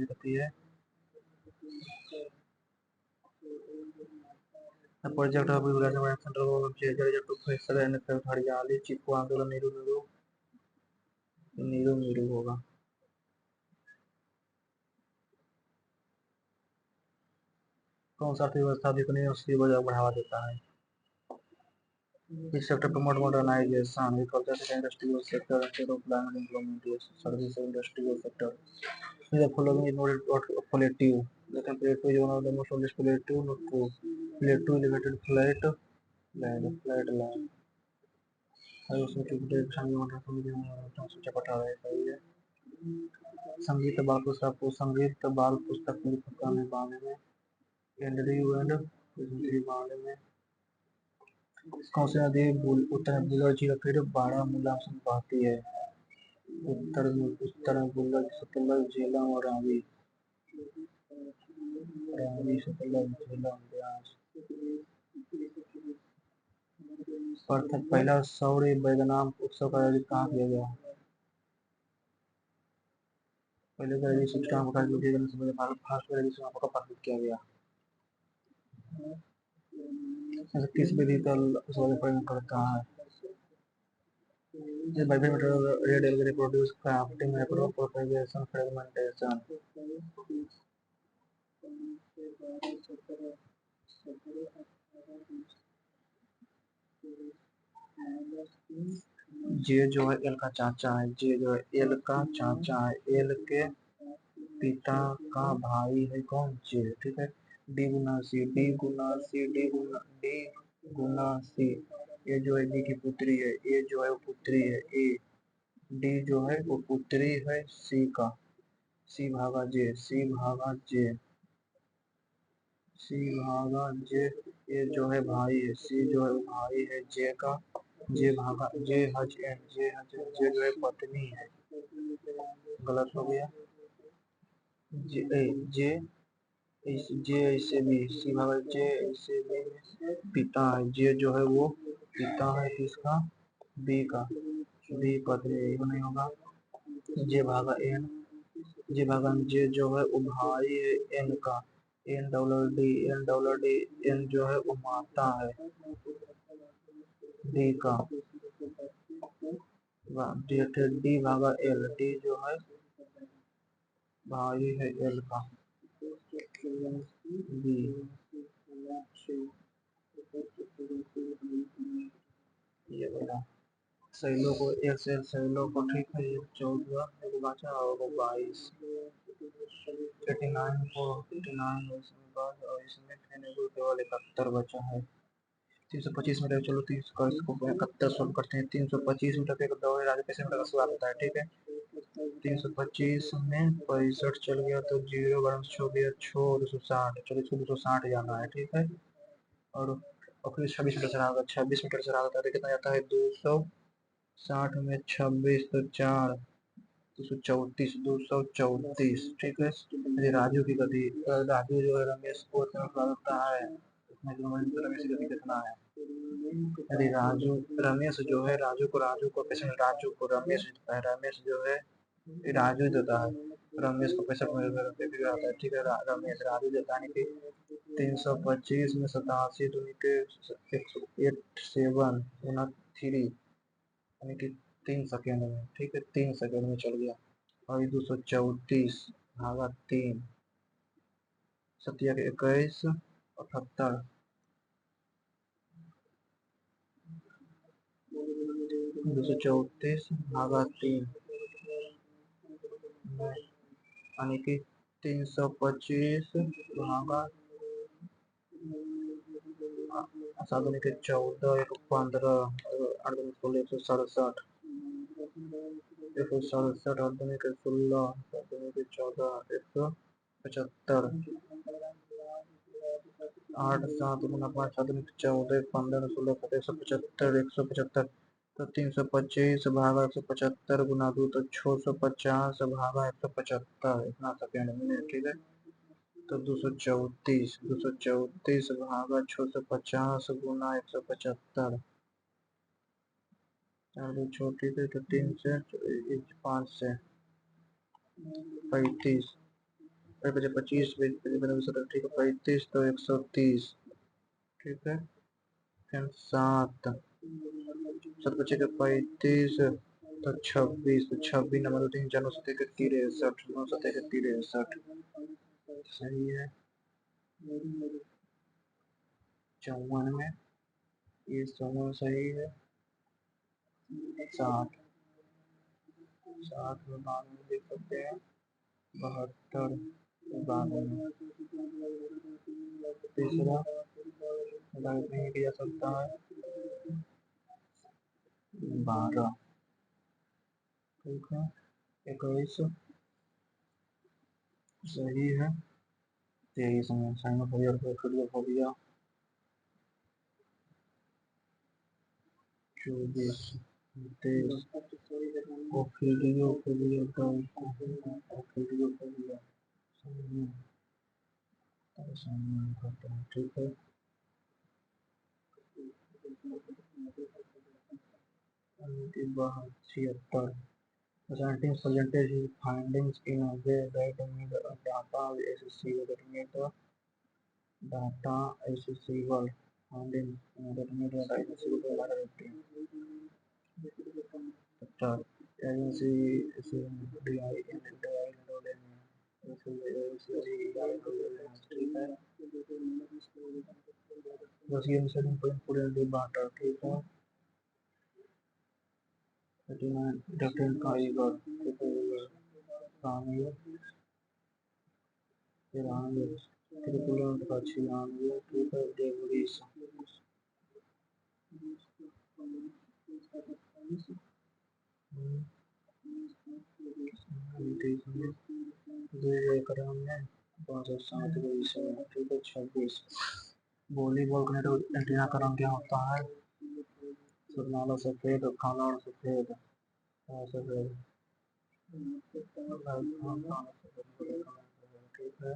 करती है। प्रोजेक्ट हरियाली चिपको आंदोलन नीरू होगा। कौन सा अर्थव्यवस्था विपणन उसकी वजह बढ़ावा देता है? Which sector promote modernization? Agriculture sector, industrial sector, employment implementation, service industrial sector. The following is not relative. Lekin Plato is one of the most obvious relative, not true. Plato elevated flat land. I also took the सोचा पटा है सही है। संगीत बाल पुस्तक में बारे में एंड्रयू एंड बारे में कौन सी नदी उत्तर में बुलर झील बारामूला से बहती है? उत्तर में बुलर सतलज झेलम और रावी सतलज झेलम ब्यास। पहला सौर वैगनाम उत्सव का आयोजन कहाँ किया गया? पहले स्थापित किया गया। किस विधि का प्रयोग करता है? reproduce crafting propagation fragmentation। जे जो है एल का चाचा है। जे जो है एल का चाचा है। एल के पिता का भाई है कौन? जे। ठीक है। डी गुना सी ये जो है डी की पुत्री है। ये जो है वो पुत्री है। ए डी जो है वो पुत्री है सी का। सी भागा जे ये जो है भाई है। सी जो है भाई है जे का। जे भागा जे हज एन जे जो है पत्नी है। गलत हो गया। जे जे ऐसे भी सी भागा जे ऐसे भी पिता है। जे जो है वो पिता है किसका? बी का। बी पत्नी नहीं होगा। जे भागा जे जो है वो भाई है एन का। एन डॉलर डी एन जो है वो माता है डी का। डी भागा एल डी जो है भाई है एल का। बी ये बोला सैलो को एक से सैलो को ठीक है। ये 14 एक बचा और 22 89 को 89 इसमें बाद और इसमें केवल 71 बचा है। 325 मीटर चलो 30 का इसको 71 सॉल्व करते हैं। 325 मीटर पे दौड़े राजा कैसे मीटर का शुरुआत होता है? ठीक है। 325 में 65 चल गया तो 0 बराबर 260। चलो इसको 260 जाना है। ठीक है। और फिर 26 मीटर चढ़ा होगा। 26 मीटर चढ़ा होता है तो कितना जाता है? 260 में 26 तो 4 234, 234, ठीक है। यदि राजू की गति, राजू जो है रमेश को करता है, इसमें जो रमेश की गति कितना है। यदि रमेश जो है राजू को पैसे राजू को रमेश देता है, रमेश जो है राजू देता है, रमेश को 65 रुपये आता है, ठीक है। रमेश राजू देता है कि 325 में 87 तो 187 गुना 3, यानी कि 3 सेकेंड में, ठीक है, 3 सेकेंड में चल गया। और 234 भागा 3, 21, 78, 234 भागा 3, यानी कि 325 भागा 14, 15, 16, 167, 167, 16, 14, 175, 8, 7 गुना 5, 7, 14, 15, 16, 175, 175, तो 325 भागा 175 गुना 2 तो 650 भागा 175, इतना सेकेंड में, ठीक है। तो 234 भागा 650 गुना 175, 4 छोटी थे तो 3 से 5 से 35, 25, ठीक है, 35 तो 130, ठीक है। फिर 7, 7 बचे के 35 तो 26, तो 26 नंबर 3, 4, 9, 7, 63, 9, 7, 63, सही है। 54 में ये 54 सही है। 60, 60 में 92 देख सकते हैं, 72, 92, तीसरा गलत नहीं किया सकता है, 12, ठीक है। 21 सही है। 23 में साइनोफोबिया फोबिया, 24, 23 ओफिडियोफोबिया, ओफिडियोफोबिया, ठीक है। 76, presenting percentage findings in a way that made data accessible findings that made data accessible agency ठीक है। बस ये पूरे बाटा, ठीक है। 39 डिफरेंट कारीगर, कानून 93, त्रिपुरा का 96, ठीक है। डेवरीस 507, ठीक है। 26 वॉलीबॉल का नेट एंटीना का रंग क्या होता है। सुरनाला सफेद, काला और सफेद, सफेद, ठीक है।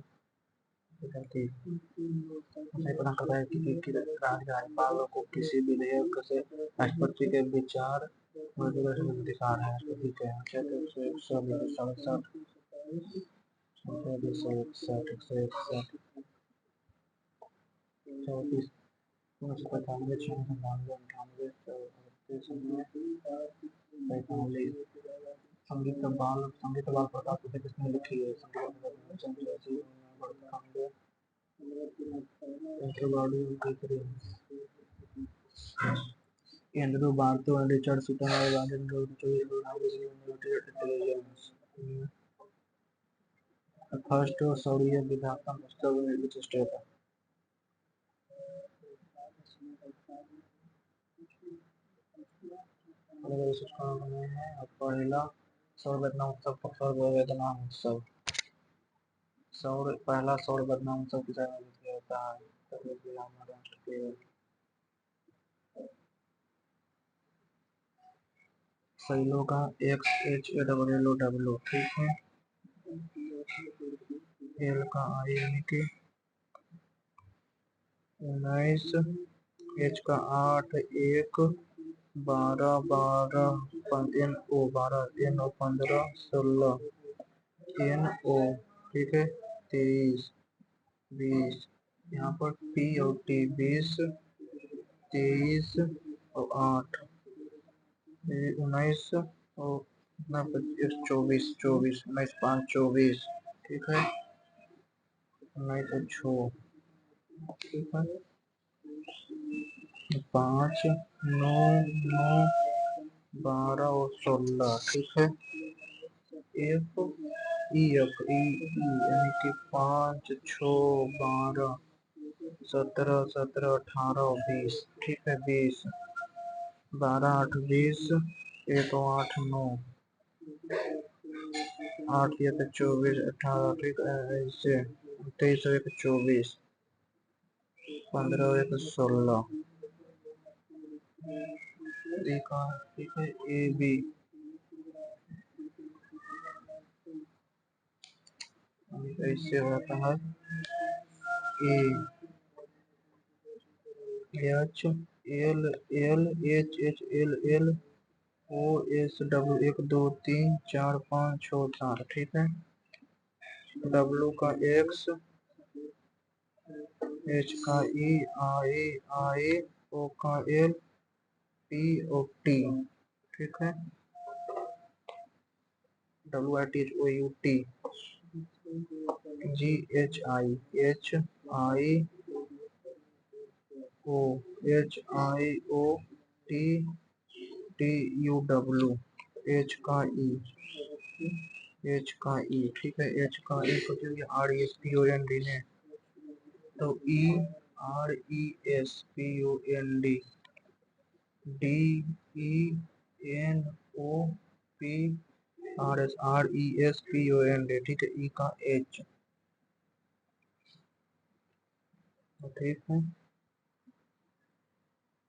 प्रदान करता है कि राज्यपाल को किसी विधेयक से राष्ट्रपति के विचार अधिकार है। राष्ट्रपति के क्षेत्र से 167, 167, 34, 95, 96, 98, 45, संगीत बाल प्रकाश किसने लिखी है। Andrew Barto and Richard Sutton are granted first Saudi विधाता पुस्तक which state है। पहला सौर घटना उत्सव, सौर वेदना उत्सव, पहला सौर घटना उत्सव किस राज्य में होता है। सैलो का XHALLO, ठीक है। एल का आई यानी कि 19, एच का 8, 1, 12, 12, NO 12, NO 15, 16, NO, ठीक है। 23, 20, यहाँ पर P और T 20, 23 और 8, 19 और 24, 24, 19, 5, 24, ठीक है। 19 और 6, ठीक है। 5, 9, 9, 12 और 16, ठीक है। एफ ई एफ ई यानी कि 5, 6, 12, 17, 17, 18, 20, ठीक है। 20, 12, 8, 20, 1, 8, 9, 8 या तो 24, 18, ठीक है। ऐसे 23 और 1, 24, 15 और 1, 16, ठीक है। ए बी ऐसे होता है। A H L L H H L L O S W 1, 2, 3, 4, 5, 6, 7, ठीक है। डब्ल्यू का एक्स, एच का ई, आई आई, ओ का एल, पी ओ टी, ठीक है। W I T H O U T, G H I, H I O, H I O, T T U W, H का E, H का ई, ठीक है। H का E को जो R S P O N D ने, तो E R E S P O N D, D E N O P R E S P O N D, ठीक है। ई का एच, ठीक है।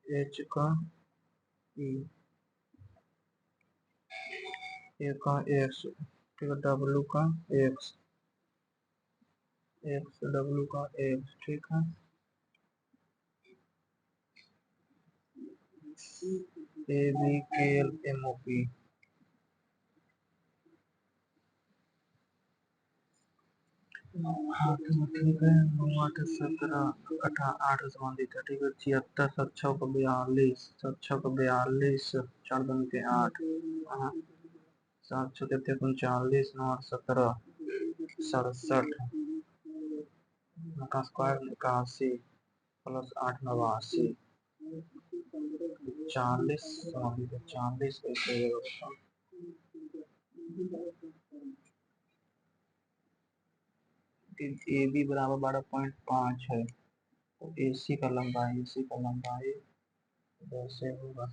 एच का ई, ए का एक्स, ठीक है। डब्ल्यू का एक्स, एक्स डब्ल्यू का एक्स, ठीक है। ए बी के एल एम ओ पी, ठीक है। 9, 8, 17, 8 संबंधित है, ठीक है। 76, 7, 6, 42, 7, 6, 42, 4, 2 के 8, 7, 6, 39, 9, 17, 67, का स्क्वायर 81, प्लस 8, 89, 40 संबंधित है। 40 कैसे होगा? ए बी बराबर 12.5 है, तो ए सी का लंबाई वैसे होगा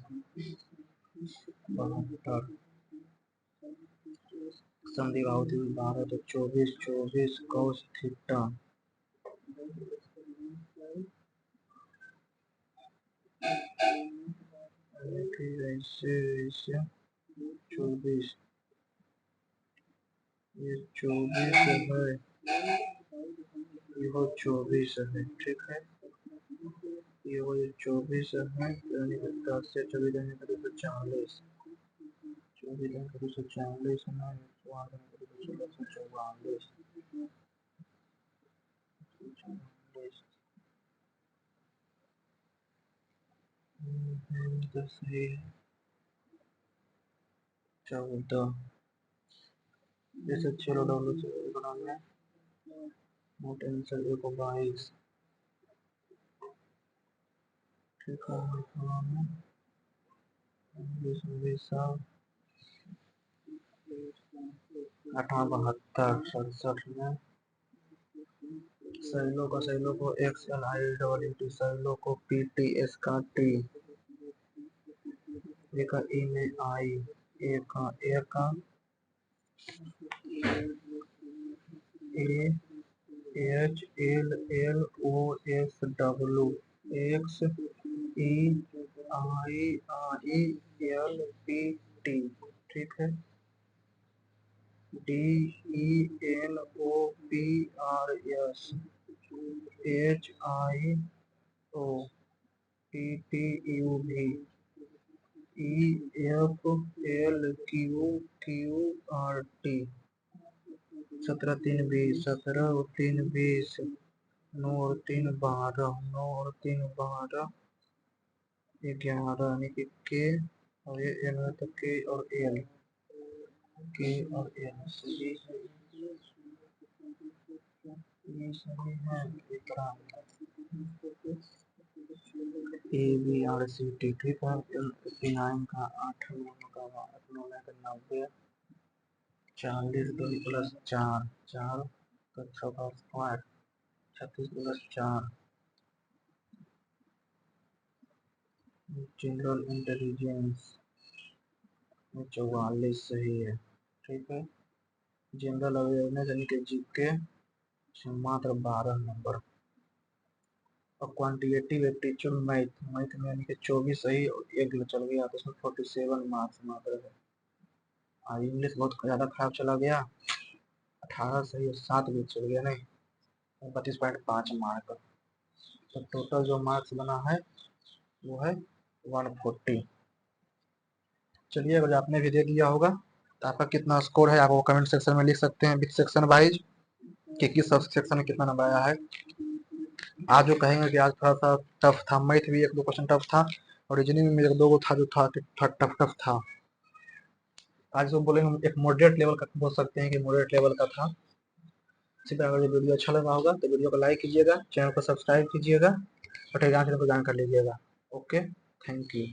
72, संधि बाहु 12, तो 24, 24 cos थीटा, ऐसे ऐसे 24, ये 24 है, ये 24 है, ठीक है। ये 24 है, यानी कि 10 से 24 यानी कि 240, 24 यानी कि 240 है, 8 यानी कि 244, 244, तो सही है। 14, जैसे चलो डब्ल्यू से बनाना, मोट आंसर 22, ठीक है। 1872, 67 में सैलो को X L I double into shallow को पी टी एस का टी, ए का ई में आई, ए का A H L L O S W, X E I I L P T, ठीक है, DENOPRS HIOTTUV EFLQQRT 17 3 20, 17 और 3 20, 9 और 3 12, 9 और 3 12, 11 यानी कि के और ये एल है तो के और एल, के और एल सही है, ये सही है। A B R C T, ठीक है, 59 का 8 का 90, 40 2 प्लस 4 4 का 6 का स्क्वायर, 36 प्लस 4, जनरल इंटेलिजेंस में 44 सही है, ठीक है। जनरल अवेयरनेस यानी कि जीके मात्र 12 नंबर, और क्वांटिटेटिव एप्टीट्यूड मैथ में यानी कि 24 सही और एक चल गया तो उसमें 47 मार्क्स मात्र है। और इंग्लिश बहुत ज़्यादा खराब चला गया, 18 सही और 7 भी चल गया, नहीं 32.5 मार्क। तो टोटल जो मार्क्स बना है वो है 140। चलिए, अगर आपने भी दे दिया होगा तो आपका कितना स्कोर है आप वो कमेंट सेक्शन में लिख सकते हैं, विथ सेक्शन वाइज कि किस सब सेक्शन में कितना नंबर आया है। आज जो कहेंगे कि आज थोड़ा सा टफ था, मैथ भी 1 2 क्वेश्चन टफ था, और रीजनिंग में 1 2 गो था जो था टफ था। आज जो बोलेंगे एक मॉडरेट लेवल का बोल सकते हैं कि मॉडरेट लेवल का था। इसी तरह अगर वीडियो अच्छा लगा होगा तो वीडियो को लाइक कीजिएगा, चैनल को सब्सक्राइब कीजिएगा और टेलीग्राम चैनल को ज्वाइन कर लीजिएगा। Okay, thank you.